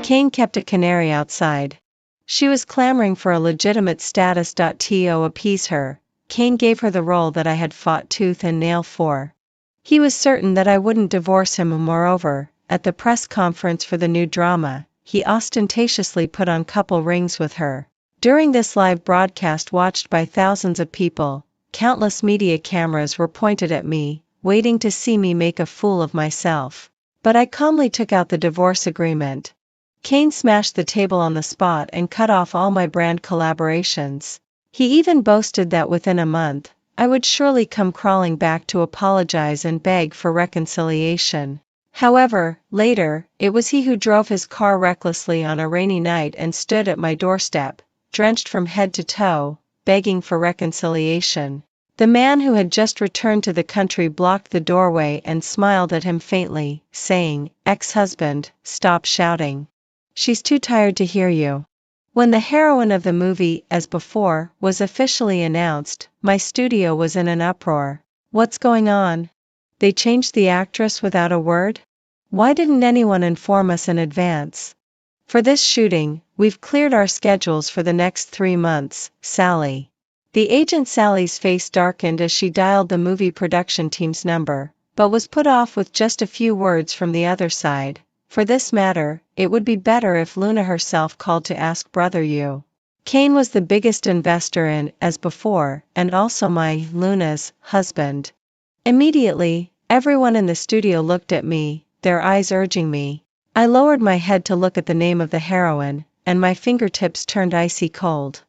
Kane kept a canary outside. She was clamoring for a legitimate status. To appease her, Kane gave her the role that I had fought tooth and nail for. He was certain that I wouldn't divorce him, and moreover, at the press conference for the new drama, he ostentatiously put on couple rings with her. During this live broadcast watched by thousands of people, countless media cameras were pointed at me, waiting to see me make a fool of myself. But I calmly took out the divorce agreement. Kane smashed the table on the spot and cut off all my brand collaborations. He even boasted that within a month, I would surely come crawling back to apologize and beg for reconciliation. However, later, it was he who drove his car recklessly on a rainy night and stood at my doorstep, drenched from head to toe, begging for reconciliation. The man who had just returned to the country blocked the doorway and smiled at him faintly, saying, "Ex-husband, stop shouting. She's too tired to hear you." When the heroine of the movie, as before, was officially announced, my studio was in an uproar. What's going on? They changed the actress without a word? Why didn't anyone inform us in advance? For this shooting, we've cleared our schedules for the next 3 months, Sally. The agent Sally's face darkened as she dialed the movie production team's number, but was put off with just a few words from the other side. For this matter, it would be better if Luna herself called to ask brother you. Kane was the biggest investor in, as before, and also Luna's, husband. Immediately, everyone in the studio looked at me, their eyes urging me. I lowered my head to look at the name of the heroine, and my fingertips turned icy cold.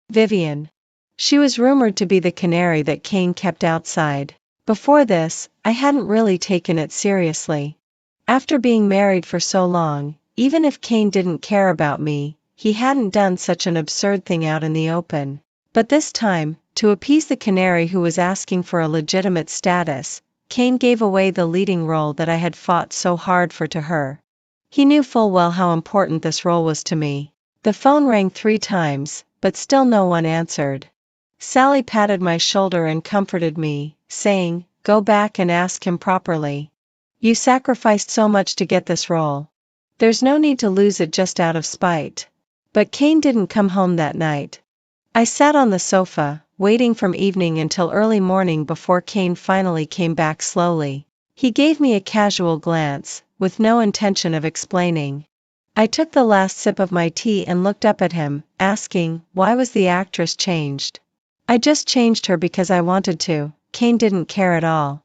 Vivian. She was rumored to be the canary that Kane kept outside. Before this, I hadn't really taken it seriously. After being married for so long, even if Kane didn't care about me, he hadn't done such an absurd thing out in the open. But this time, to appease the canary who was asking for a legitimate status, Kane gave away the leading role that I had fought so hard for to her. He knew full well how important this role was to me. The phone rang 3 times, but still no one answered. Sally patted my shoulder and comforted me, saying, "Go back and ask him properly. You sacrificed so much to get this role. There's no need to lose it just out of spite." But Kane didn't come home that night. I sat on the sofa, waiting from evening until early morning before Kane finally came back slowly. He gave me a casual glance, with no intention of explaining. I took the last sip of my tea and looked up at him, asking, why was the actress changed? "I just changed her because I wanted to." Kane didn't care at all.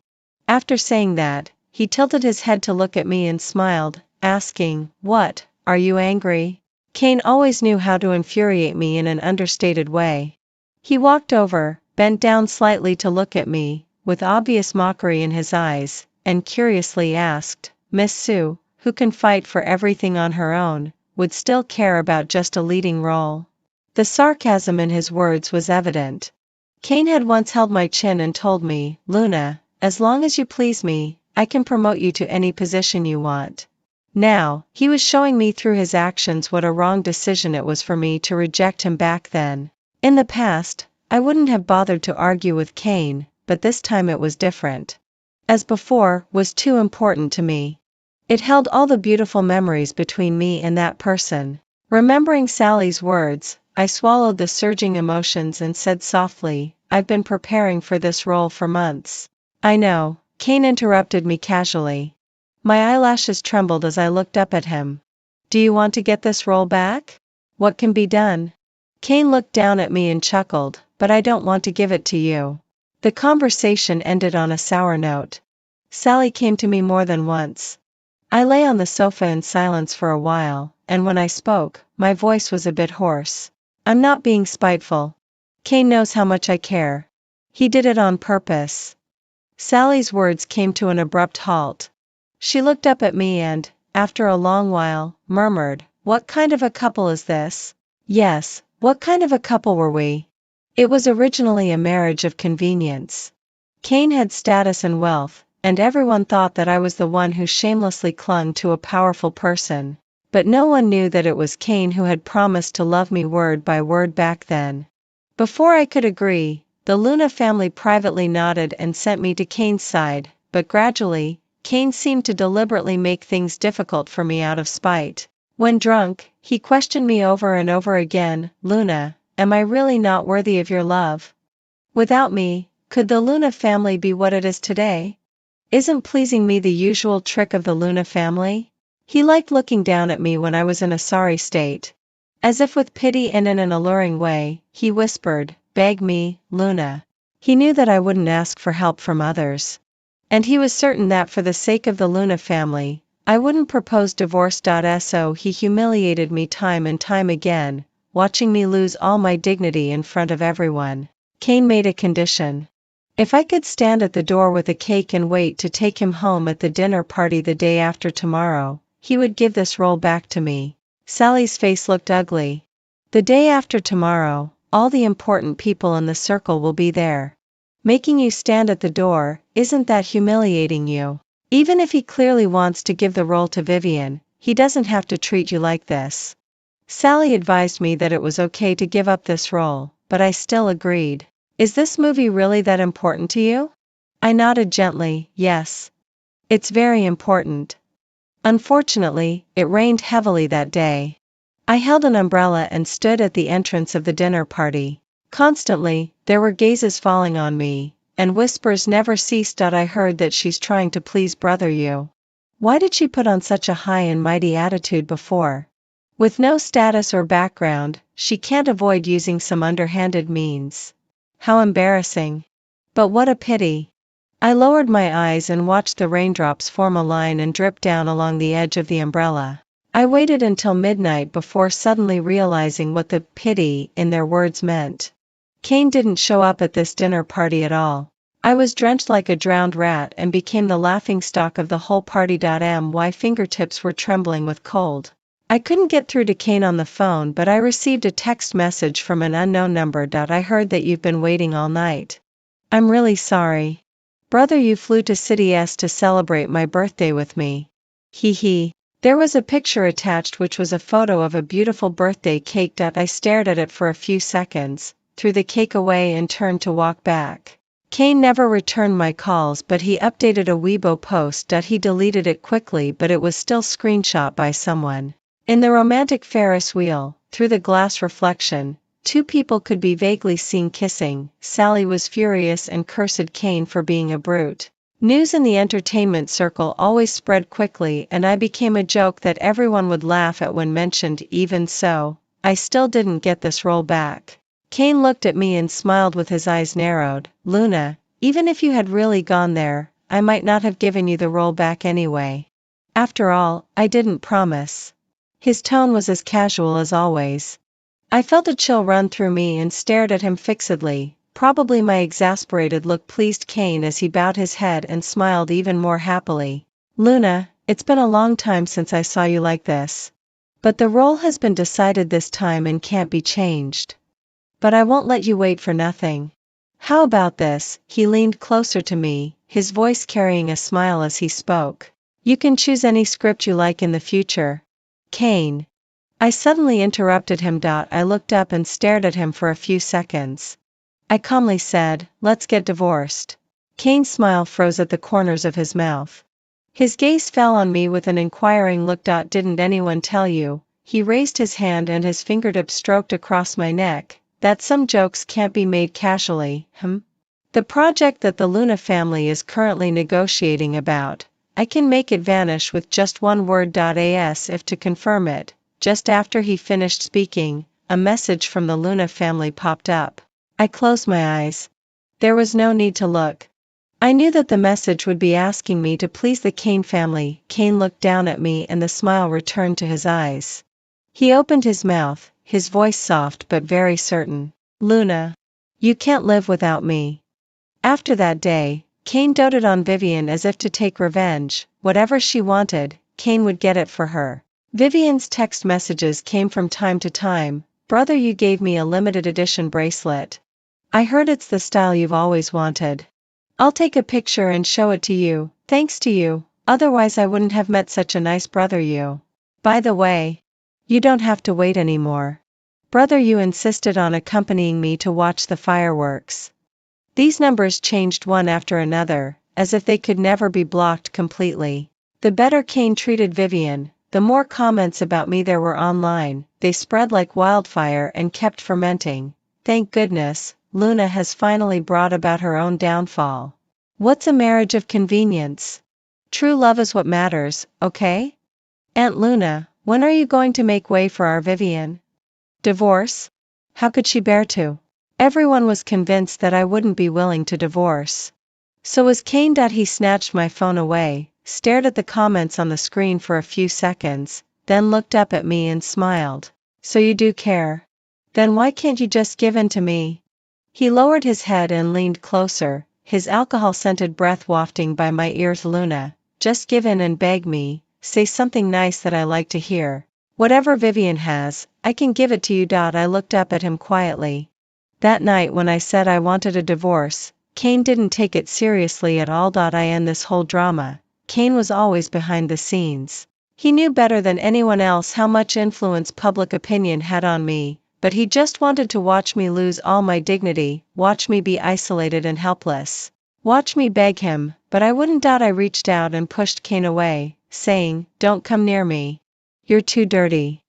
After saying that, he tilted his head to look at me and smiled, asking, "What, are you angry?" Kane always knew how to infuriate me in an understated way. He walked over, bent down slightly to look at me, with obvious mockery in his eyes, and curiously asked, "Miss Sue, who can fight for everything on her own, would still care about just a leading role?" The sarcasm in his words was evident. Kane had once held my chin and told me, "Luna, as long as you please me, I can promote you to any position you want." Now, he was showing me through his actions what a wrong decision it was for me to reject him back then. In the past, I wouldn't have bothered to argue with Kane, but this time it was different. As before, was too important to me. It held all the beautiful memories between me and that person. Remembering Sally's words, I swallowed the surging emotions and said softly, "I've been preparing for this role for months." "I know," Kane interrupted me casually. My eyelashes trembled as I looked up at him. "Do you want to get this role back? What can be done?" Kane looked down at me and chuckled, "But I don't want to give it to you." The conversation ended on a sour note. Sally came to me more than once. I lay on the sofa in silence for a while, and when I spoke, my voice was a bit hoarse. "I'm not being spiteful. Kane knows how much I care. He did it on purpose." Sally's words came to an abrupt halt. She looked up at me and, after a long while, murmured, "What kind of a couple is this?" Yes, what kind of a couple were we? It was originally a marriage of convenience. Kane had status and wealth, and everyone thought that I was the one who shamelessly clung to a powerful person. But no one knew that it was Kane who had promised to love me word by word back then. Before I could agree, the Luna family privately nodded and sent me to Kane's side, but gradually, Kane seemed to deliberately make things difficult for me out of spite. When drunk, he questioned me over and over again, Luna, am I really not worthy of your love? Without me, could the Luna family be what it is today? Isn't pleasing me the usual trick of the Luna family? He liked looking down at me when I was in a sorry state. As if with pity and in an alluring way, he whispered, beg me, Luna. He knew that I wouldn't ask for help from others. And he was certain that for the sake of the Luna family, I wouldn't propose divorce. So he humiliated me time and time again, watching me lose all my dignity in front of everyone. Kane made a condition. If I could stand at the door with a cake and wait to take him home at the dinner party the day after tomorrow, he would give this role back to me. Sally's face looked ugly. The day after tomorrow, all the important people in the circle will be there. Making you stand at the door, isn't that humiliating you? Even if he clearly wants to give the role to Vivian, he doesn't have to treat you like this. Sally advised me that it was okay to give up this role, but I still agreed. Is this movie really that important to you? I nodded gently, yes. It's very important. Unfortunately, it rained heavily that day. I held an umbrella and stood at the entrance of the dinner party. Constantly, there were gazes falling on me, and whispers never ceased. I heard that she's trying to please brother you. Why did she put on such a high and mighty attitude before? With no status or background, she can't avoid using some underhanded means. How embarrassing. But what a pity. I lowered my eyes and watched the raindrops form a line and drip down along the edge of the umbrella. I waited until midnight before suddenly realizing what the pity in their words meant. Kane didn't show up at this dinner party at all. I was drenched like a drowned rat and became the laughingstock of the whole party. My fingertips were trembling with cold. I couldn't get through to Kane on the phone, but I received a text message from an unknown number. I heard that you've been waiting all night. I'm really sorry. Brother, you flew to City S to celebrate my birthday with me. Hee hee. There was a picture attached which was a photo of a beautiful birthday cake. I stared at it for a few seconds, threw the cake away and turned to walk back. Kane never returned my calls, but he updated a Weibo post. He deleted it quickly, but it was still screenshot by someone. In the romantic Ferris wheel, through the glass reflection, two people could be vaguely seen kissing. Sally was furious and cursed Kane for being a brute. News in the entertainment circle always spread quickly, and I became a joke that everyone would laugh at when mentioned. Even so, I still didn't get this role back. Kane looked at me and smiled with his eyes narrowed. Luna, even if you had really gone there, I might not have given you the role back anyway. After all, I didn't promise. His tone was as casual as always. I felt a chill run through me and stared at him fixedly. Probably my exasperated look pleased Kane as he bowed his head and smiled even more happily. Luna, it's been a long time since I saw you like this. But the role has been decided this time and can't be changed. But I won't let you wait for nothing. How about this? He leaned closer to me, his voice carrying a smile as he spoke. You can choose any script you like in the future. Kane. I suddenly interrupted him. I looked up and stared at him for a few seconds. I calmly said, let's get divorced. Kane's smile froze at the corners of his mouth. His gaze fell on me with an inquiring look. Didn't anyone tell you? He raised his hand and his fingertip stroked across my neck, that some jokes can't be made casually, The project that the Luna family is currently negotiating about, I can make it vanish with just one word. As if to confirm it, just after he finished speaking, a message from the Luna family popped up. I closed my eyes. There was no need to look. I knew that the message would be asking me to please the Kane family. Kane looked down at me and the smile returned to his eyes. He opened his mouth, his voice soft but very certain. Luna. You can't live without me. After that day, Kane doted on Vivian as if to take revenge. Whatever she wanted, Kane would get it for her. Vivian's text messages came from time to time. Brother, you gave me a limited edition bracelet. I heard it's the style you've always wanted. I'll take a picture and show it to you, thanks to you, otherwise I wouldn't have met such a nice brother you. By the way, you don't have to wait anymore. Brother, you insisted on accompanying me to watch the fireworks. These numbers changed one after another, as if they could never be blocked completely. The better Kane treated Vivian, the more comments about me there were online. They spread like wildfire and kept fermenting. Thank goodness, Luna has finally brought about her own downfall. What's a marriage of convenience? True love is what matters, okay? Aunt Luna, when are you going to make way for our Vivian? Divorce? How could she bear to? Everyone was convinced that I wouldn't be willing to divorce. So was Kane. He snatched my phone away, stared at the comments on the screen for a few seconds, then looked up at me and smiled. So you do care? Then why can't you just give in to me? He lowered his head and leaned closer, his alcohol-scented breath wafting by my ears. Luna, just give in and beg me, say something nice that I like to hear. Whatever Vivian has, I can give it to you. I looked up at him quietly. That night when I said I wanted a divorce, Kane didn't take it seriously at all. I end this whole drama. Kane was always behind the scenes. He knew better than anyone else how much influence public opinion had on me, but he just wanted to watch me lose all my dignity, watch me be isolated and helpless. Watch me beg him, but I wouldn't. I reached out and pushed Kane away, saying, "Don't come near me. You're too dirty."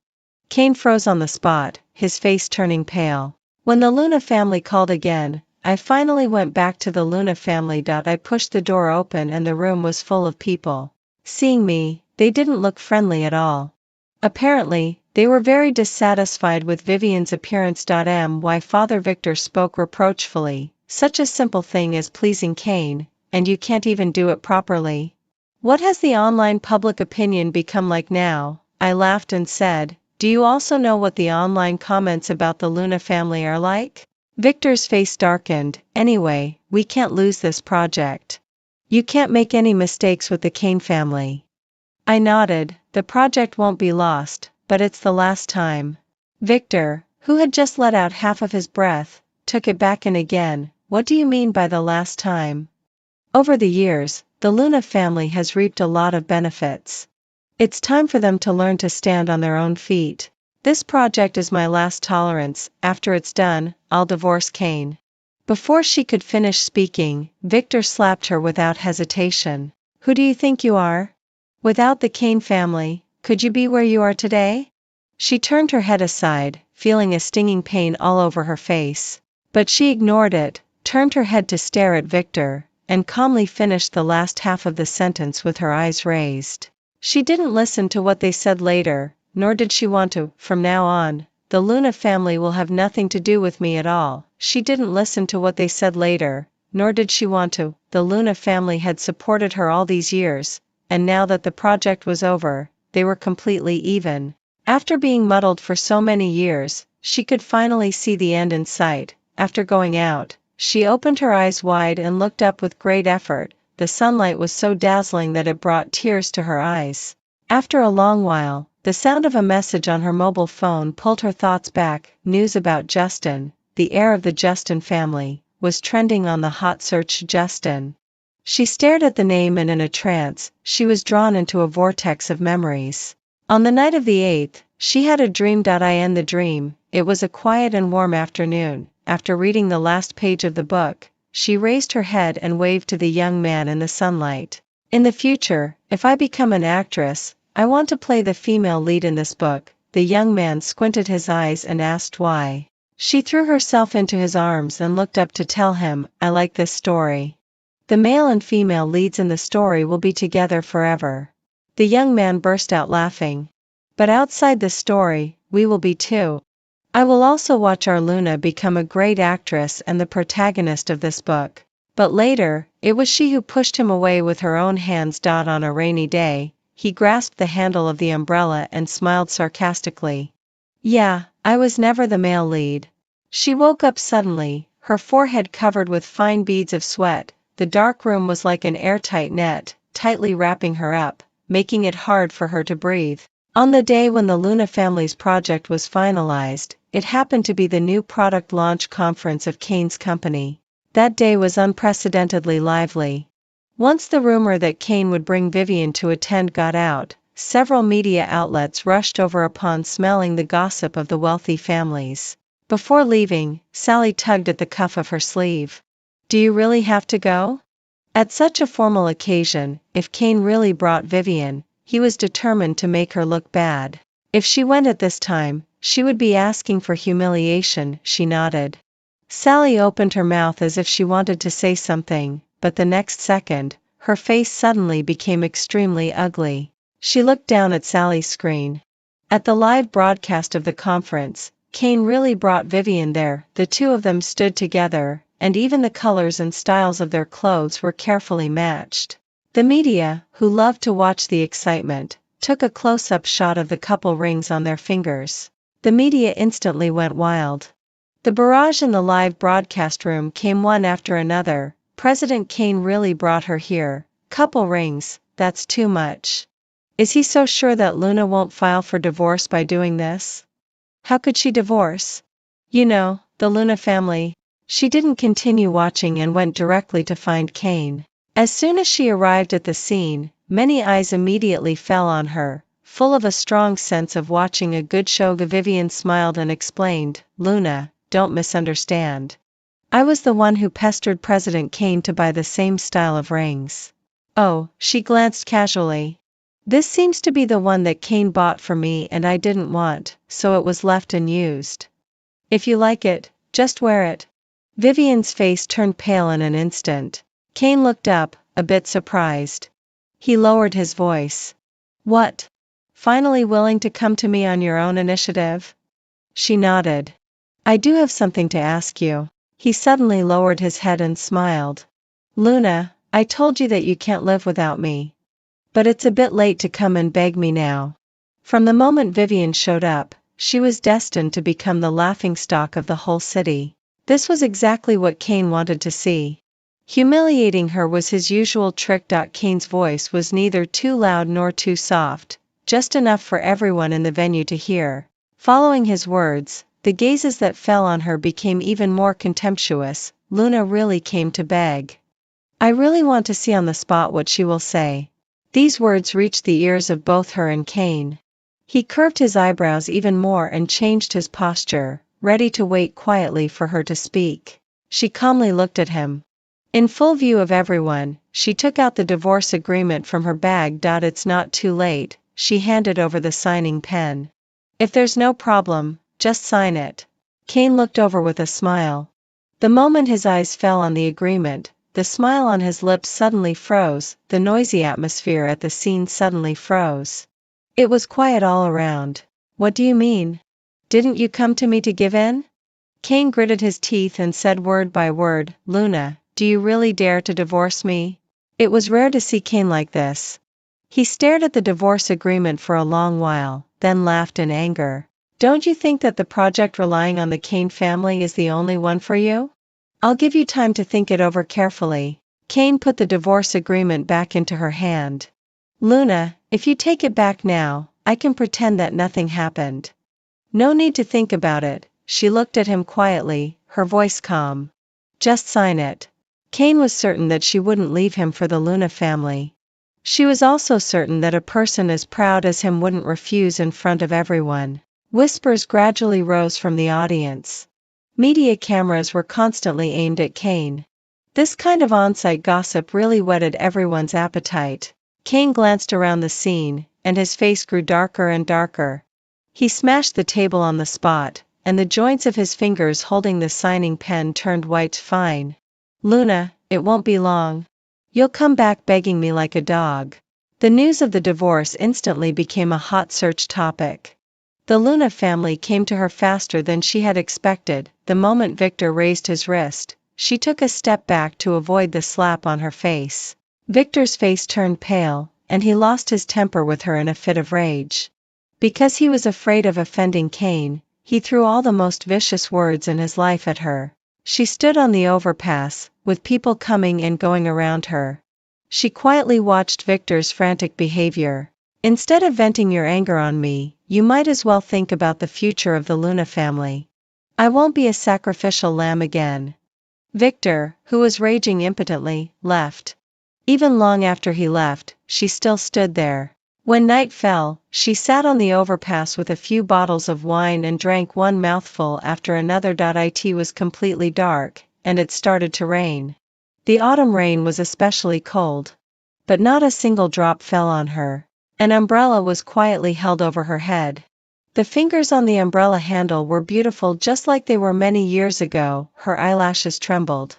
Kane froze on the spot, his face turning pale. When the Luna family called again, I finally went back to the Luna family. I pushed the door open and the room was full of people. Seeing me, they didn't look friendly at all. Apparently, they were very dissatisfied with Vivian's appearance. My father Victor spoke reproachfully, "Such a simple thing as pleasing Kane, and you can't even do it properly. What has the online public opinion become like now?" I laughed and said, "Do you also know what the online comments about the Luna family are like?" Victor's face darkened. "Anyway, we can't lose this project. You can't make any mistakes with the Kane family." I nodded. "The project won't be lost, but it's the last time." Victor, who had just let out half of his breath, took it back in again. "What do you mean by the last time?" Over the years, the Luna family has reaped a lot of benefits. It's time for them to learn to stand on their own feet. This project is my last tolerance. After it's done, I'll divorce Kane. Before she could finish speaking, Victor slapped her without hesitation. "Who do you think you are? Without the Kane family, could you be where you are today?" She turned her head aside, feeling a stinging pain all over her face. But she ignored it, turned her head to stare at Victor, and calmly finished the last half of the sentence with her eyes raised. She didn't listen to what they said later, nor did she want to. "From now on, the Luna family will have nothing to do with me at all." She didn't listen to what they said later, nor did she want to. The Luna family had supported her all these years, and now that the project was over, they were completely even. After being muddled for so many years, she could finally see the end in sight. After going out, she opened her eyes wide and looked up with great effort. The sunlight was so dazzling that it brought tears to her eyes. After a long while, the sound of a message on her mobile phone pulled her thoughts back. News about Justin, the heir of the Justin family, was trending on the hot search. Justin. She stared at the name and in a trance, she was drawn into a vortex of memories. On the night of the 8th, she had a dream. I end the dream. It was a quiet and warm afternoon. After reading the last page of the book, she raised her head and waved to the young man in the sunlight. "In the future, if I become an actress, I want to play the female lead in this book." The young man squinted his eyes and asked why. She threw herself into his arms and looked up to tell him, "I like this story. The male and female leads in the story will be together forever." The young man burst out laughing. "But outside the story, we will be too. I will also watch our Luna become a great actress and the protagonist of this book." But later, it was she who pushed him away with her own hands. On a rainy day, he grasped the handle of the umbrella and smiled sarcastically. "Yeah, I was never the male lead." She woke up suddenly, her forehead covered with fine beads of sweat. The dark room was like an airtight net, tightly wrapping her up, making it hard for her to breathe. On the day when the Luna family's project was finalized, it happened to be the new product launch conference of Kane's company. That day was unprecedentedly lively. Once the rumor that Kane would bring Vivian to attend got out, several media outlets rushed over upon smelling the gossip of the wealthy families. Before leaving, Sally tugged at the cuff of her sleeve. "Do you really have to go?" At such a formal occasion, if Kane really brought Vivian, he was determined to make her look bad. If she went at this time, she would be asking for humiliation, she nodded. Sally opened her mouth as if she wanted to say something, but the next second, her face suddenly became extremely ugly. She looked down at Sally's screen. At the live broadcast of the conference, Kane really brought Vivian there. The two of them stood together, and even the colors and styles of their clothes were carefully matched. The media, who loved to watch the excitement, took a close-up shot of the couple rings on their fingers. The media instantly went wild. The barrage in the live broadcast room came one after another. President Kane really brought her here. Couple rings, that's too much. Is he so sure that Luna won't file for divorce by doing this? How could she divorce? You know, the Luna family. She didn't continue watching and went directly to find Kane. As soon as she arrived at the scene, many eyes immediately fell on her, full of a strong sense of watching a good show. Vivian smiled and explained, Luna, don't misunderstand. I was the one who pestered President Kane to buy the same style of rings. Oh, she glanced casually. This seems to be the one that Kane bought for me and I didn't want, so it was left unused. If you like it, just wear it. Vivian's face turned pale in an instant. Kane looked up, a bit surprised. He lowered his voice. What? Finally willing to come to me on your own initiative? She nodded. I do have something to ask you. He suddenly lowered his head and smiled. Luna, I told you that you can't live without me. But it's a bit late to come and beg me now. From the moment Vivian showed up, she was destined to become the laughingstock of the whole city. This was exactly what Kane wanted to see. Humiliating her was his usual trick. Kane's voice was neither too loud nor too soft, just enough for everyone in the venue to hear. Following his words, the gazes that fell on her became even more contemptuous. Luna really came to beg. I really want to see on the spot what she will say. These words reached the ears of both her and Kane. He curved his eyebrows even more and changed his posture, ready to wait quietly for her to speak. She calmly looked at him. In full view of everyone, she took out the divorce agreement from her bag. It's not too late, she handed over the signing pen. If there's no problem, just sign it. Kane looked over with a smile. The moment his eyes fell on the agreement, the smile on his lips suddenly froze, the noisy atmosphere at the scene suddenly froze. It was quiet all around. What do you mean? Didn't you come to me to give in? Kane gritted his teeth and said word by word, Luna, do you really dare to divorce me? It was rare to see Kane like this. He stared at the divorce agreement for a long while, then laughed in anger. Don't you think that the project relying on the Kane family is the only one for you? I'll give you time to think it over carefully. Kane put the divorce agreement back into her hand. Luna, if you take it back now, I can pretend that nothing happened. No need to think about it. She looked at him quietly, her voice calm. Just sign it. Kane was certain that she wouldn't leave him for the Luna family. She was also certain that a person as proud as him wouldn't refuse in front of everyone. Whispers gradually rose from the audience. Media cameras were constantly aimed at Kane. This kind of on-site gossip really whetted everyone's appetite. Kane glanced around the scene, and his face grew darker and darker. He smashed the table on the spot, and the joints of his fingers holding the signing pen turned white. Fine. Luna, it won't be long. You'll come back begging me like a dog. The news of the divorce instantly became a hot search topic. The Luna family came to her faster than she had expected. The moment Victor raised his wrist, she took a step back to avoid the slap on her face. Victor's face turned pale, and he lost his temper with her in a fit of rage. Because he was afraid of offending Kane, he threw all the most vicious words in his life at her. She stood on the overpass, with people coming and going around her. She quietly watched Victor's frantic behavior. Instead of venting your anger on me, you might as well think about the future of the Luna family. I won't be a sacrificial lamb again. Victor, who was raging impotently, left. Even long after he left, she still stood there. When night fell, she sat on the overpass with a few bottles of wine and drank one mouthful after another. It was completely dark, and it started to rain. The autumn rain was especially cold. But not a single drop fell on her. An umbrella was quietly held over her head. The fingers on the umbrella handle were beautiful just like they were many years ago. Her eyelashes trembled.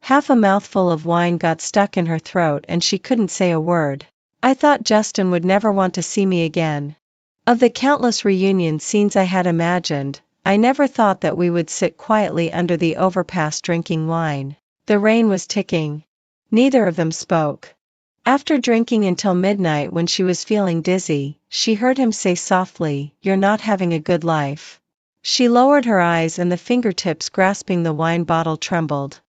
Half a mouthful of wine got stuck in her throat and she couldn't say a word. I thought Justin would never want to see me again. Of the countless reunion scenes I had imagined, I never thought that we would sit quietly under the overpass drinking wine. The rain was ticking. Neither of them spoke. After drinking until midnight when she was feeling dizzy, she heard him say softly, "You're not having a good life." She lowered her eyes and the fingertips grasping the wine bottle trembled.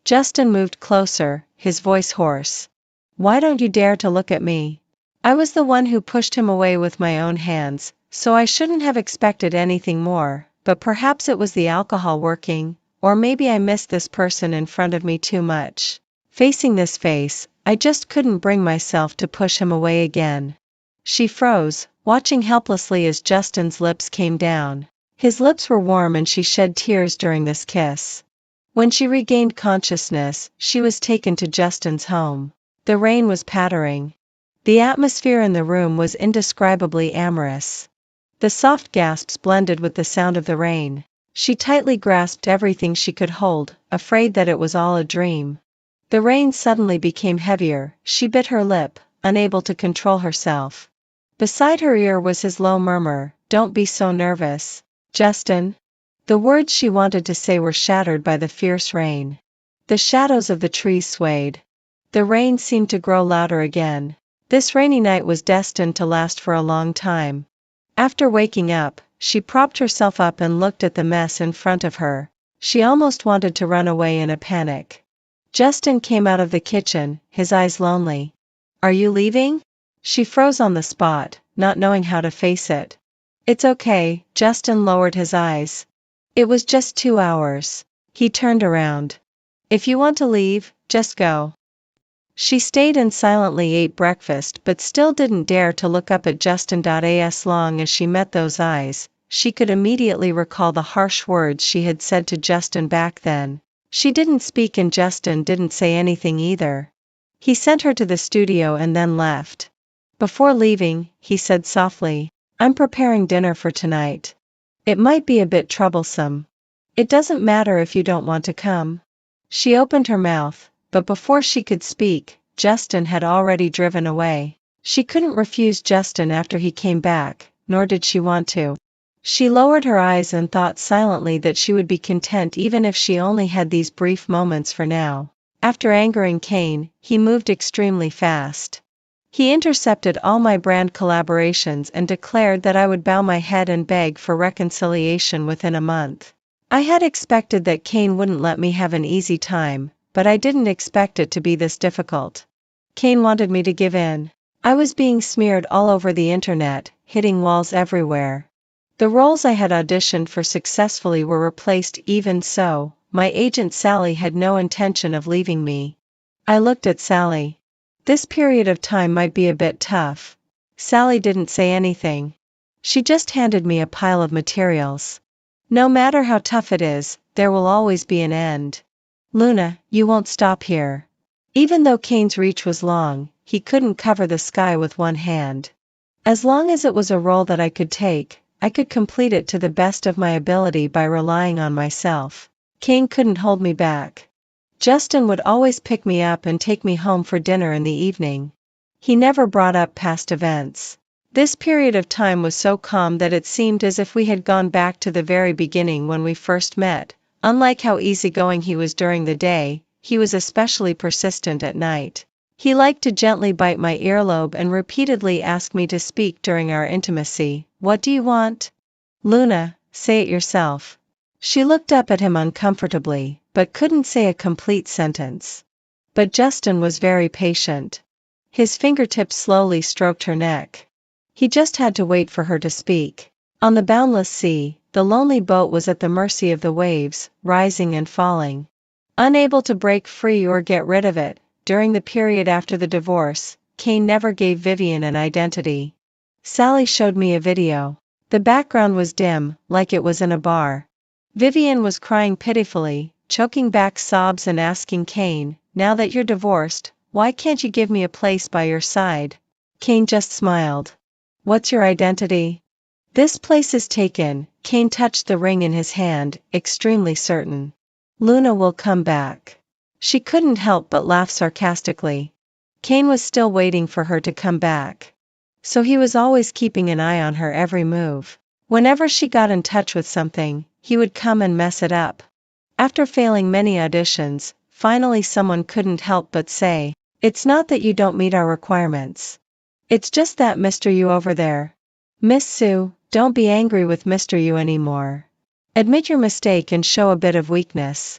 Justin moved closer, his voice hoarse. "Why don't you dare to look at me?" I was the one who pushed him away with my own hands, so I shouldn't have expected anything more, but perhaps it was the alcohol working, or maybe I missed this person in front of me too much. Facing this face, I just couldn't bring myself to push him away again. She froze, watching helplessly as Justin's lips came down. His lips were warm and she shed tears during this kiss. When she regained consciousness, she was taken to Justin's home. The rain was pattering. The atmosphere in the room was indescribably amorous. The soft gasps blended with the sound of the rain. She tightly grasped everything she could hold, afraid that it was all a dream. The rain suddenly became heavier, she bit her lip, unable to control herself. Beside her ear was his low murmur, "Don't be so nervous, Justin." The words she wanted to say were shattered by the fierce rain. The shadows of the trees swayed. The rain seemed to grow louder again. This rainy night was destined to last for a long time. After waking up, she propped herself up and looked at the mess in front of her. She almost wanted to run away in a panic. Justin came out of the kitchen, his eyes lonely. "Are you leaving?" She froze on the spot, not knowing how to face it. "It's okay," Justin lowered his eyes. "It was just 2 hours." He turned around. "If you want to leave, just go." She stayed and silently ate breakfast but still didn't dare to look up at Justin. As long as she met those eyes, she could immediately recall the harsh words she had said to Justin back then. She didn't speak and Justin didn't say anything either. He sent her to the studio and then left. Before leaving, he said softly, "I'm preparing dinner for tonight. It might be a bit troublesome. It doesn't matter if you don't want to come." She opened her mouth, but before she could speak, Justin had already driven away. She couldn't refuse Justin after he came back, nor did she want to. She lowered her eyes and thought silently that she would be content even if she only had these brief moments for now. After angering Kane, he moved extremely fast. He intercepted all my brand collaborations and declared that I would bow my head and beg for reconciliation within a month. I had expected that Kane wouldn't let me have an easy time, but I didn't expect it to be this difficult. Kane wanted me to give in. I was being smeared all over the internet, hitting walls everywhere. The roles I had auditioned for successfully were replaced. Even so, my agent Sally had no intention of leaving me. I looked at Sally. This period of time might be a bit tough. Sally didn't say anything. She just handed me a pile of materials. "No matter how tough it is, there will always be an end. Luna, you won't stop here." Even though Kane's reach was long, he couldn't cover the sky with one hand. As long as it was a role that I could take, I could complete it to the best of my ability by relying on myself. Kane couldn't hold me back. Justin would always pick me up and take me home for dinner in the evening. He never brought up past events. This period of time was so calm that it seemed as if we had gone back to the very beginning when we first met. Unlike how easygoing he was during the day, he was especially persistent at night. He liked to gently bite my earlobe and repeatedly ask me to speak during our intimacy. "What do you want?" "Luna, say it yourself." She looked up at him uncomfortably, but couldn't say a complete sentence. But Justin was very patient. His fingertips slowly stroked her neck. He just had to wait for her to speak. On the boundless sea, the lonely boat was at the mercy of the waves, rising and falling. Unable to break free or get rid of it, during the period after the divorce, Kane never gave Vivian an identity. Sally showed me a video. The background was dim, like it was in a bar. Vivian was crying pitifully, choking back sobs and asking Kane, "Now that you're divorced, why can't you give me a place by your side?" Kane just smiled. What's your identity? This place is taken. Kane touched the ring in his hand, extremely certain. Luna will come back. She couldn't help but laugh sarcastically. Kane was still waiting for her to come back. So he was always keeping an eye on her every move. Whenever she got in touch with something, he would come and mess it up. After failing many auditions, finally someone couldn't help but say, "It's not that you don't meet our requirements. It's just that Mr. You over there. Miss Sue, don't be angry with Mr. You anymore. Admit your mistake and show a bit of weakness.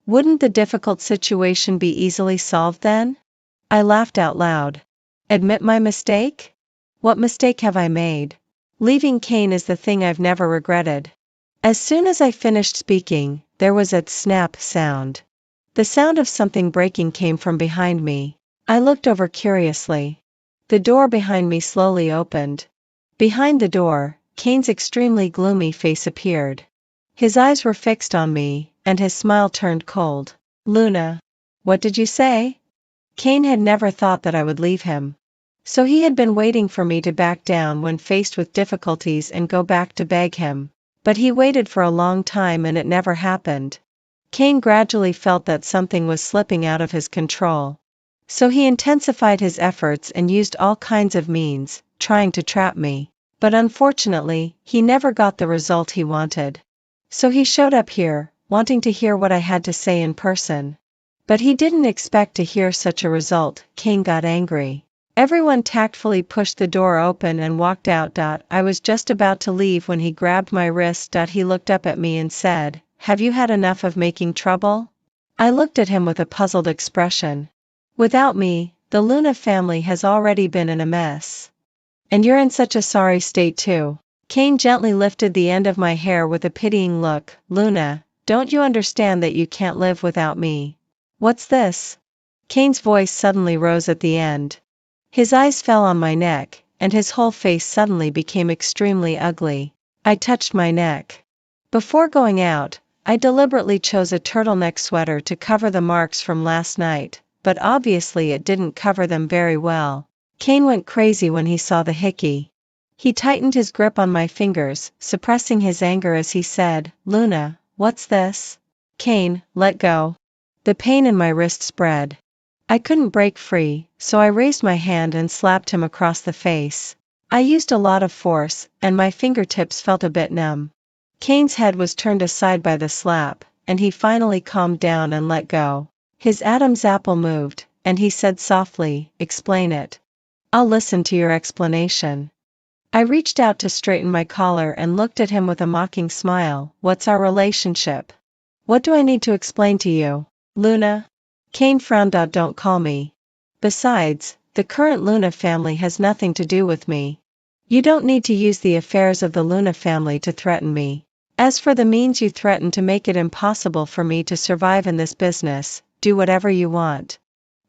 Wouldn't the difficult situation be easily solved then?" I laughed out loud. Admit my mistake? What mistake have I made? Leaving Kane is the thing I've never regretted. As soon as I finished speaking, there was a snap sound. The sound of something breaking came from behind me. I looked over curiously. The door behind me slowly opened. Behind the door, Kane's extremely gloomy face appeared. His eyes were fixed on me, and his smile turned cold. "Luna. What did you say?" Kane had never thought that I would leave him. So he had been waiting for me to back down when faced with difficulties and go back to beg him. But he waited for a long time and it never happened. Kane gradually felt that something was slipping out of his control. So he intensified his efforts and used all kinds of means, trying to trap me. But unfortunately, he never got the result he wanted. So he showed up here, wanting to hear what I had to say in person. But he didn't expect to hear such a result. Kane got angry. Everyone tactfully pushed the door open and walked out. I was just about to leave when he grabbed my wrist. He looked up at me and said, "Have you had enough of making trouble?" I looked at him with a puzzled expression. "Without me, the Luna family has already been in a mess. And you're in such a sorry state too." Kane gently lifted the end of my hair with a pitying look. "Luna, don't you understand that you can't live without me?" "What's this?" Kane's voice suddenly rose at the end. His eyes fell on my neck, and his whole face suddenly became extremely ugly. I touched my neck. Before going out, I deliberately chose a turtleneck sweater to cover the marks from last night, but obviously it didn't cover them very well. Kane went crazy when he saw the hickey. He tightened his grip on my fingers, suppressing his anger as he said, "Luna, what's this?" "Kane, let go." The pain in my wrist spread. I couldn't break free, so I raised my hand and slapped him across the face. I used a lot of force, and my fingertips felt a bit numb. Kane's head was turned aside by the slap, and he finally calmed down and let go. His Adam's apple moved, and he said softly, "Explain it." "I'll listen to your explanation." I reached out to straighten my collar and looked at him with a mocking smile. "What's our relationship? What do I need to explain to you?" "Luna." Kane frowned. "Don't call me. Besides, the current Luna family has nothing to do with me. You don't need to use the affairs of the Luna family to threaten me. As for the means you threaten to make it impossible for me to survive in this business, do whatever you want.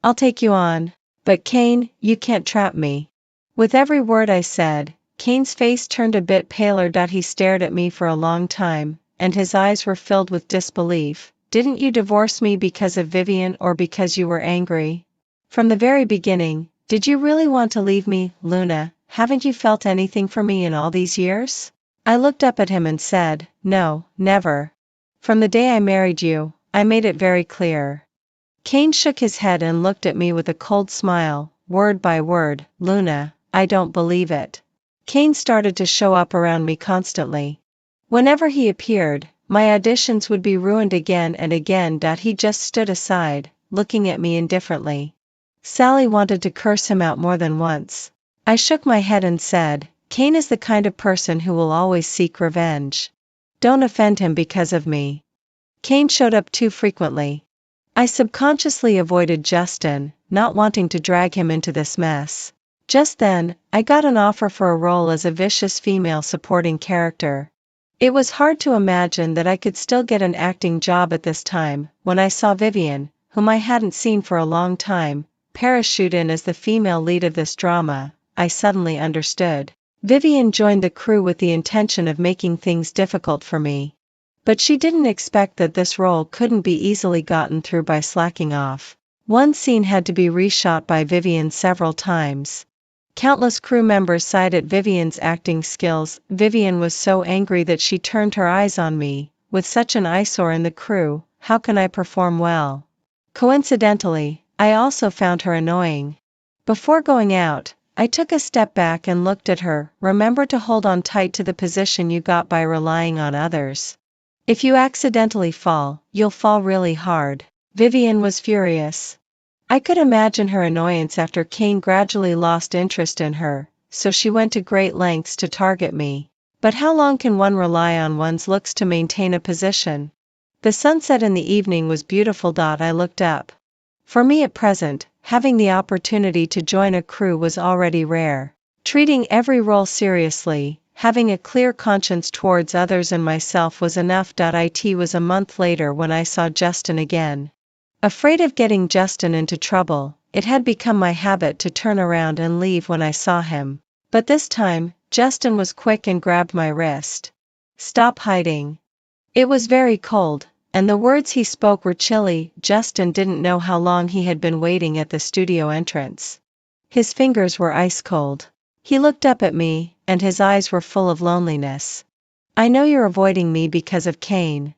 I'll take you on. But Kane, you can't trap me." With every word I said, Kane's face turned a bit paler. He stared at me for a long time, and his eyes were filled with disbelief. "Didn't you divorce me because of Vivian or because you were angry? From the very beginning, did you really want to leave me, Luna? Haven't you felt anything for me in all these years?" I looked up at him and said, "No, never. From the day I married you, I made it very clear." Kane shook his head and looked at me with a cold smile. "Word by word, Luna, I don't believe it." Kane started to show up around me constantly. Whenever he appeared, my auditions would be ruined again and again. He just stood aside, looking at me indifferently. Sally wanted to curse him out more than once. I shook my head and said, "Kane is the kind of person who will always seek revenge. Don't offend him because of me." Kane showed up too frequently. I subconsciously avoided Justin, not wanting to drag him into this mess. Just then, I got an offer for a role as a vicious female supporting character. It was hard to imagine that I could still get an acting job at this time. When I saw Vivian, whom I hadn't seen for a long time, parachute in as the female lead of this drama, I suddenly understood. Vivian joined the crew with the intention of making things difficult for me. But she didn't expect that this role couldn't be easily gotten through by slacking off. One scene had to be reshot by Vivian several times. Countless crew members sighed at Vivian's acting skills. Vivian was so angry that she turned her eyes on me. With such an eyesore in the crew, how can I perform well? Coincidentally, I also found her annoying. Before going out, I took a step back and looked at her. Remember to hold on tight to the position you got by relying on others. If you accidentally fall, you'll fall really hard. Vivian was furious. I could imagine her annoyance after Kane gradually lost interest in her, so she went to great lengths to target me. But how long can one rely on one's looks to maintain a position? The sunset in the evening was beautiful. I looked up. For me at present, having the opportunity to join a crew was already rare. Treating every role seriously, having a clear conscience towards others and myself was enough. It was a month later when I saw Justin again. Afraid of getting Justin into trouble, it had become my habit to turn around and leave when I saw him. But this time, Justin was quick and grabbed my wrist. Stop hiding. It was very cold, and the words he spoke were chilly. Justin didn't know how long he had been waiting at the studio entrance. His fingers were ice cold. He looked up at me, and his eyes were full of loneliness. I know you're avoiding me because of Kane.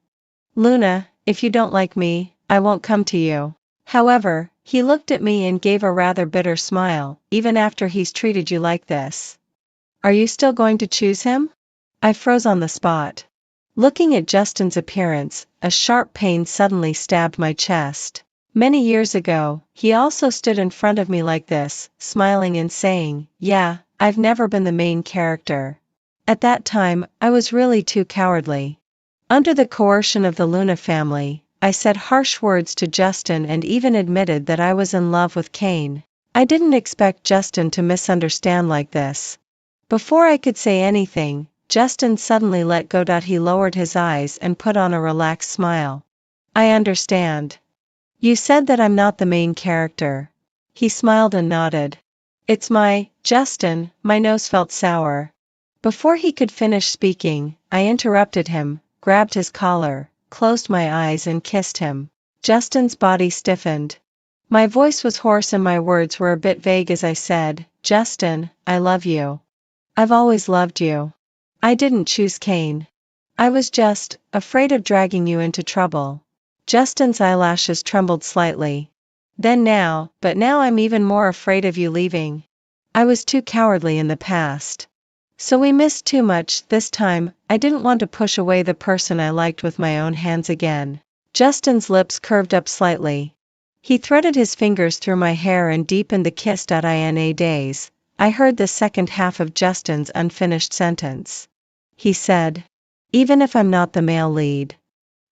Luna, if you don't like me, I won't come to you. However, he looked at me and gave a rather bitter smile. Even after he's treated you like this, are you still going to choose him? I froze on the spot. Looking at Justin's appearance, a sharp pain suddenly stabbed my chest. Many years ago, he also stood in front of me like this, smiling and saying, "Yeah, I've never been the main character." At that time, I was really too cowardly. Under the coercion of the Luna family, I said harsh words to Justin and even admitted that I was in love with Kane. I didn't expect Justin to misunderstand like this. Before I could say anything, Justin suddenly let go. He lowered his eyes and put on a relaxed smile. I understand. You said that I'm not the main character. He smiled and nodded. It's Justin, my nose felt sour. Before he could finish speaking, I interrupted him, grabbed his collar, closed my eyes and kissed him. Justin's body stiffened. My voice was hoarse and my words were a bit vague as I said, "Justin, I love you. I've always loved you. I didn't choose Kane. I was just afraid of dragging you into trouble." Justin's eyelashes trembled slightly. But now I'm even more afraid of you leaving. I was too cowardly in the past. So we missed too much. This time, I didn't want to push away the person I liked with my own hands again. Justin's lips curved up slightly. He threaded his fingers through my hair and deepened the kiss. In days, I heard the second half of Justin's unfinished sentence. He said, "Even if I'm not the male lead,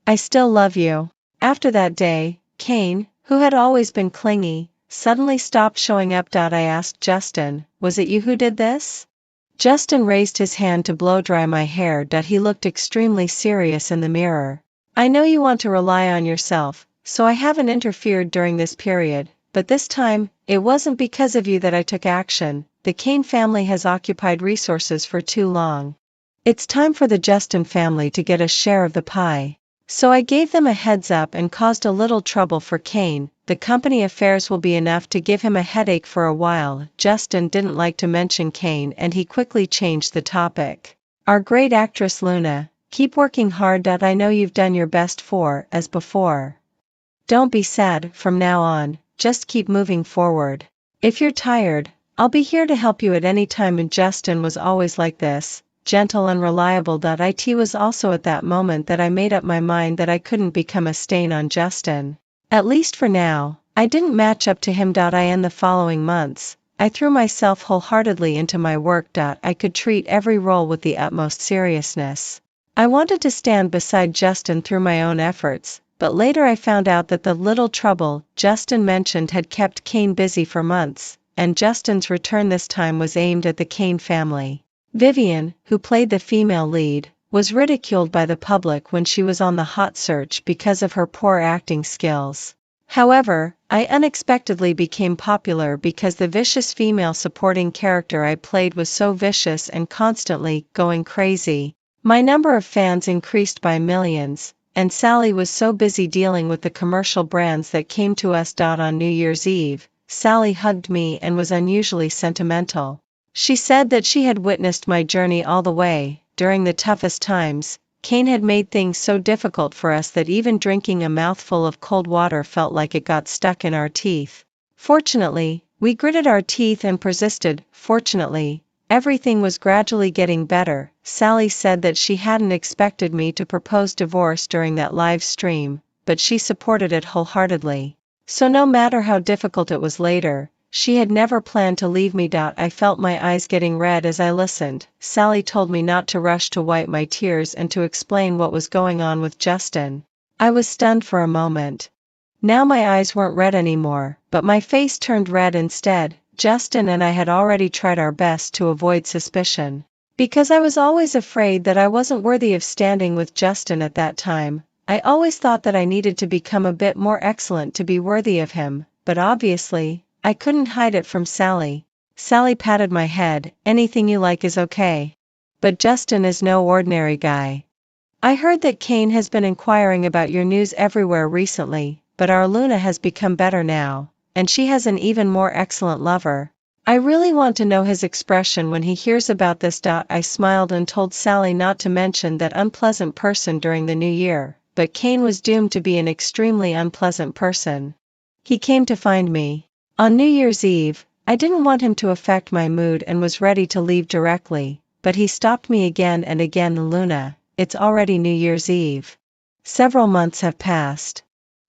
I still love you." After that day, Kane, who had always been clingy, suddenly stopped showing up. I asked Justin, "Was it you who did this?" Justin raised his hand to blow dry my hair. He looked extremely serious in the mirror. "I know you want to rely on yourself, so I haven't interfered during this period, but this time, it wasn't because of you that I took action. The Kane family has occupied resources for too long. It's time for the Justin family to get a share of the pie. So I gave them a heads up and caused a little trouble for Kane. The company affairs will be enough to give him a headache for a while." Justin didn't like to mention Kane and he quickly changed the topic. "Our great actress Luna, keep working hard. I know you've done your best as before. Don't be sad from now on, just keep moving forward. If you're tired, I'll be here to help you at any time." And Justin was always like this, gentle and reliable. It was also at that moment that I made up my mind that I couldn't become a stain on Justin. At least for now, I didn't match up to him. In the following months, I threw myself wholeheartedly into my work. I could treat every role with the utmost seriousness. I wanted to stand beside Justin through my own efforts, but later I found out that the little trouble Justin mentioned had kept Kane busy for months, and Justin's return this time was aimed at the Kane family. Vivian, who played the female lead, was ridiculed by the public when she was on the hot search because of her poor acting skills. However, I unexpectedly became popular because the vicious female supporting character I played was so vicious and constantly going crazy. My number of fans increased by millions, and Sally was so busy dealing with the commercial brands that came to us. On New Year's Eve, Sally hugged me and was unusually sentimental. She said that she had witnessed my journey all the way. During the toughest times, Kane had made things so difficult for us that even drinking a mouthful of cold water felt like it got stuck in our teeth. Fortunately, we gritted our teeth and persisted. Fortunately, everything was gradually getting better. Sally said that she hadn't expected me to propose divorce during that live stream, but she supported it wholeheartedly. So no matter how difficult it was later, she had never planned to leave me. I felt my eyes getting red as I listened. Sally told me not to rush to wipe my tears and to explain what was going on with Justin. I was stunned for a moment. Now my eyes weren't red anymore, but my face turned red instead. Justin and I had already tried our best to avoid suspicion. Because I was always afraid that I wasn't worthy of standing with Justin at that time, I always thought that I needed to become a bit more excellent to be worthy of him, but obviously, I couldn't hide it from Sally. Sally patted my head. Anything you like is okay. But Justin is no ordinary guy. I heard that Kane has been inquiring about your news everywhere recently, but our Luna has become better now, and she has an even more excellent lover. I really want to know his expression when he hears about this. I smiled and told Sally not to mention that unpleasant person during the new year, but Kane was doomed to be an extremely unpleasant person. He came to find me. On New Year's Eve, I didn't want him to affect my mood and was ready to leave directly, but he stopped me again and again. Luna, it's already New Year's Eve. Several months have passed.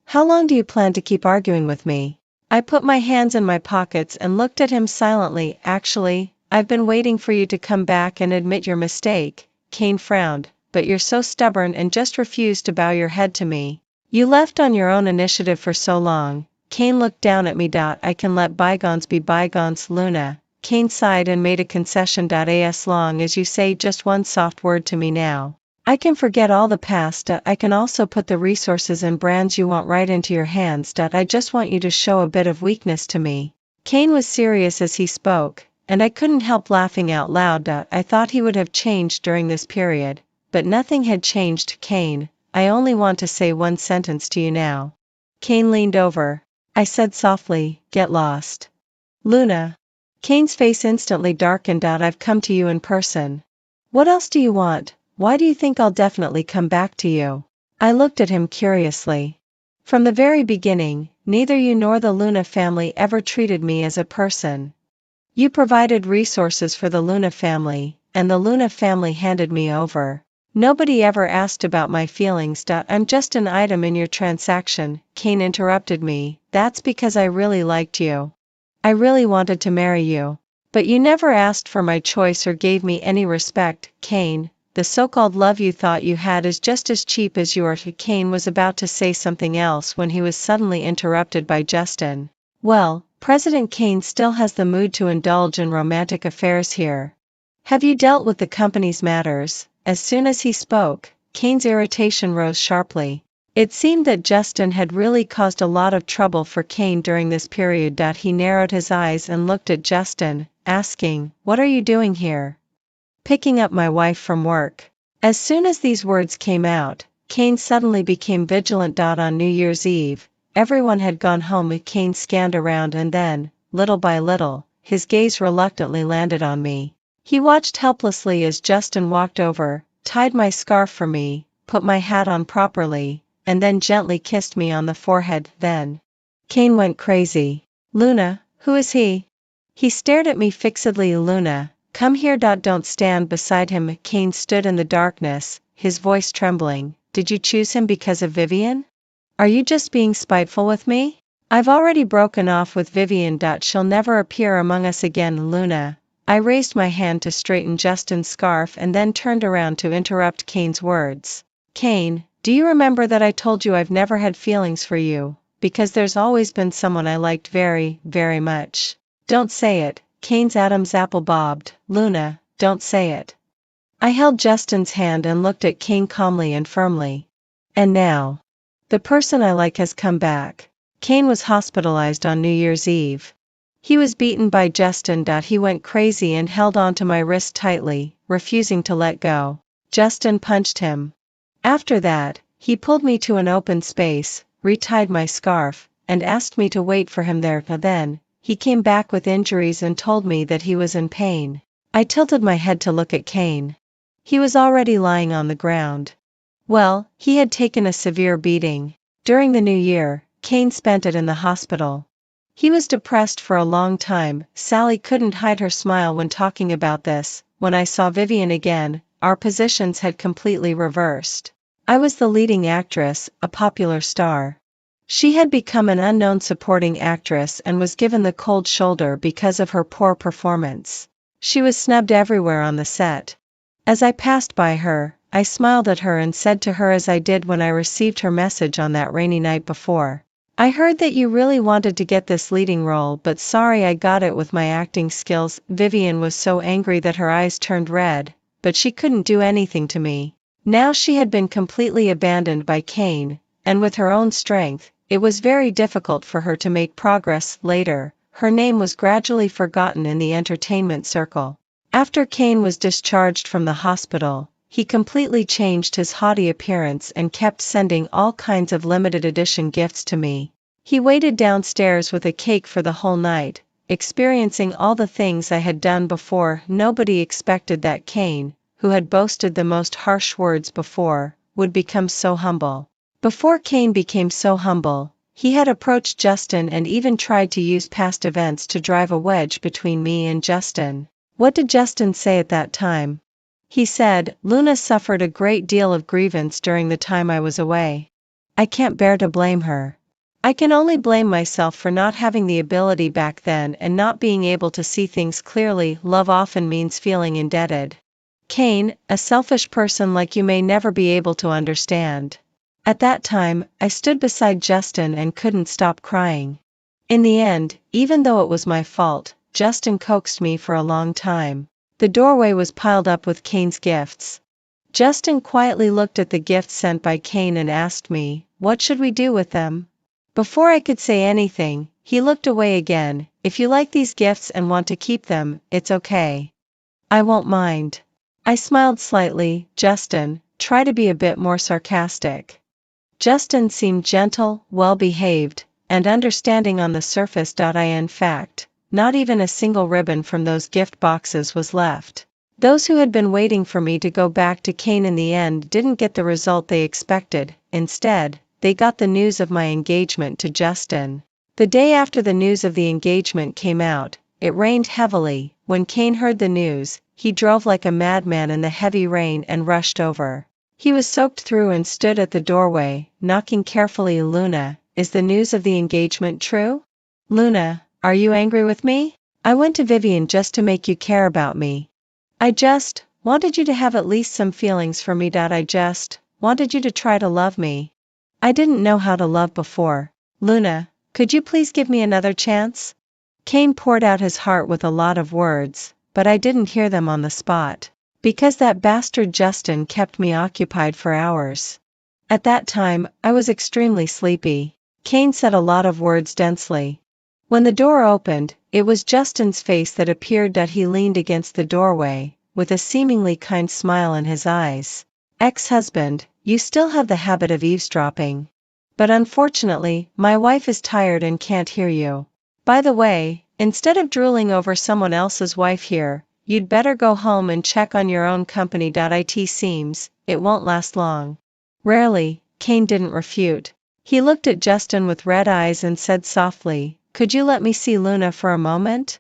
How long do you plan to keep arguing with me? I put my hands in my pockets and looked at him silently. Actually, I've been waiting for you to come back and admit your mistake. Kane frowned, but you're so stubborn and just refuse to bow your head to me. You left on your own initiative for so long. Kane looked down at me. I can let bygones be bygones. Luna. Kane sighed and made a concession. As long as you say just one soft word to me now, I can forget all the past. I can also put the resources and brands you want right into your hands. I just want you to show a bit of weakness to me. Kane was serious as he spoke, and I couldn't help laughing out loud. I thought he would have changed during this period, but nothing had changed. Kane, I only want to say one sentence to you now. Kane leaned over. I said softly, get lost. Luna. Kane's face instantly darkened. I've come to you in person. What else do you want? Why do you think I'll definitely come back to you? I looked at him curiously. From the very beginning, neither you nor the Luna family ever treated me as a person. You provided resources for the Luna family, and the Luna family handed me over. Nobody ever asked about my feelings. I'm just an item in your transaction. Kane interrupted me. That's because I really liked you. I really wanted to marry you. But you never asked for my choice or gave me any respect. Kane, the so-called love you thought you had is just as cheap as you are. Kane was about to say something else when he was suddenly interrupted by Justin. Well, President Kane still has the mood to indulge in romantic affairs here. Have you dealt with the company's matters? As soon as he spoke, Kane's irritation rose sharply. It seemed that Justin had really caused a lot of trouble for Kane during this period. He narrowed his eyes and looked at Justin, asking, what are you doing here? Picking up my wife from work. As soon as these words came out, Kane suddenly became vigilant. On New Year's Eve, everyone had gone home. Kane scanned around and then, little by little, his gaze reluctantly landed on me. He watched helplessly as Justin walked over, tied my scarf for me, put my hat on properly, and then gently kissed me on the forehead. Then, Kane went crazy. Luna, who is he? He stared at me fixedly. Luna, come here. Don't stand beside him. Kane stood in the darkness, his voice trembling. Did you choose him because of Vivian? Are you just being spiteful with me? I've already broken off with Vivian. She'll never appear among us again. Luna. I raised my hand to straighten Justin's scarf and then turned around to interrupt Kane's words. Kane, do you remember that I told you I've never had feelings for you, because there's always been someone I liked very, very much. Don't say it. Kane's Adam's apple bobbed. Luna, don't say it. I held Justin's hand and looked at Kane calmly and firmly. And now, the person I like has come back. Kane was hospitalized on New Year's Eve. He was beaten by Justin. He went crazy and held onto my wrist tightly, refusing to let go. Justin punched him. After that, he pulled me to an open space, retied my scarf, and asked me to wait for him there. Then, he came back with injuries and told me that he was in pain. I tilted my head to look at Kane. He was already lying on the ground. Well, he had taken a severe beating. During the new year, Kane spent it in the hospital. He was depressed for a long time. Sally couldn't hide her smile when talking about this. When I saw Vivian again, our positions had completely reversed. I was the leading actress, a popular star. She had become an unknown supporting actress and was given the cold shoulder because of her poor performance. She was snubbed everywhere on the set. As I passed by her, I smiled at her and said to her as I did when I received her message on that rainy night before. I heard that you really wanted to get this leading role, but sorry I got it with my acting skills. Vivian was so angry that her eyes turned red, but she couldn't do anything to me. Now she had been completely abandoned by Kane, and with her own strength, it was very difficult for her to make progress. Later, her name was gradually forgotten in the entertainment circle. After Kane was discharged from the hospital, he completely changed his haughty appearance and kept sending all kinds of limited edition gifts to me. He waited downstairs with a cake for the whole night, experiencing all the things I had done before. Nobody expected that Kane, who had boasted the most harsh words before, would become so humble. Before Kane became so humble, he had approached Justin and even tried to use past events to drive a wedge between me and Justin. What did Justin say at that time? He said, "Luna suffered a great deal of grievance during the time I was away. I can't bear to blame her. I can only blame myself for not having the ability back then and not being able to see things clearly. Love often means feeling indebted. Kane, a selfish person like you may never be able to understand." At that time, I stood beside Justin and couldn't stop crying. In the end, even though it was my fault, Justin coaxed me for a long time. The doorway was piled up with Kane's gifts. Justin quietly looked at the gifts sent by Kane and asked me, "What should we do with them?" Before I could say anything, he looked away again. "If you like these gifts and want to keep them, it's okay. I won't mind." I smiled slightly. "Justin, try to be a bit more sarcastic." Justin seemed gentle, well-behaved, and understanding on the surface. In fact, not even a single ribbon from those gift boxes was left. Those who had been waiting for me to go back to Kane in the end didn't get the result they expected. Instead, they got the news of my engagement to Justin. The day after the news of the engagement came out, it rained heavily. When Kane heard the news, he drove like a madman in the heavy rain and rushed over. He was soaked through and stood at the doorway, knocking carefully. "Luna, is the news of the engagement true? Luna, are you angry with me? I went to Vivian just to make you care about me. I just wanted you to have at least some feelings for me. I just wanted you to try to love me. I didn't know how to love before. Luna, could you please give me another chance?" Kane poured out his heart with a lot of words, but I didn't hear them on the spot, because that bastard Justin kept me occupied for hours. At that time, I was extremely sleepy. Kane said a lot of words densely. When the door opened, it was Justin's face that appeared. He leaned against the doorway, with a seemingly kind smile in his eyes. "Ex-husband, you still have the habit of eavesdropping. But unfortunately, my wife is tired and can't hear you. By the way, instead of drooling over someone else's wife here, you'd better go home and check on your own company. It seems it won't last long." Rarely, Kane didn't refute. He looked at Justin with red eyes and said softly, "Could you let me see Luna for a moment?"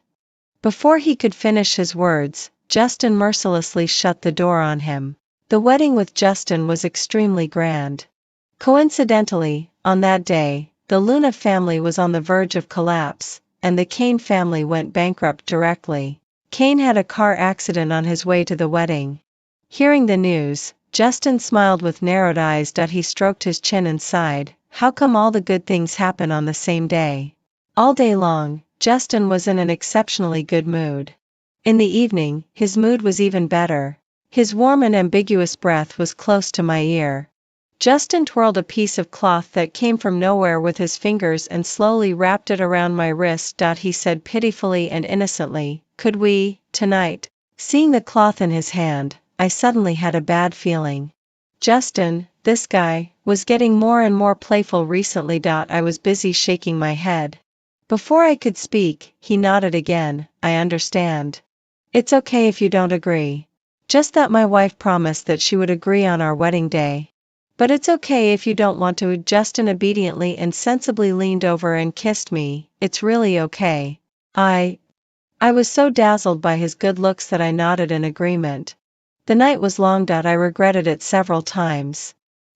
Before he could finish his words, Justin mercilessly shut the door on him. The wedding with Justin was extremely grand. Coincidentally, on that day, the Luna family was on the verge of collapse, and the Kane family went bankrupt directly. Kane had a car accident on his way to the wedding. Hearing the news, Justin smiled with narrowed eyes. He stroked his chin and sighed, "How come all the good things happen on the same day?" All day long, Justin was in an exceptionally good mood. In the evening, his mood was even better. His warm and ambiguous breath was close to my ear. Justin twirled a piece of cloth that came from nowhere with his fingers and slowly wrapped it around my wrist. He said pitifully and innocently, "Could we, tonight?" Seeing the cloth in his hand, I suddenly had a bad feeling. Justin, this guy, was getting more and more playful recently. I was busy shaking my head. Before I could speak, he nodded again. I understand. It's okay if you don't agree. Just that my wife promised that she would agree on our wedding day. But it's okay if you don't want to. Justin obediently and sensibly leaned over and kissed me. It's really okay. I was so dazzled by his good looks that I nodded in agreement. The night was long. I regretted it several times.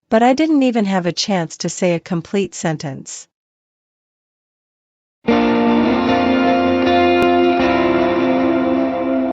But I didn't even have a chance to say a complete sentence.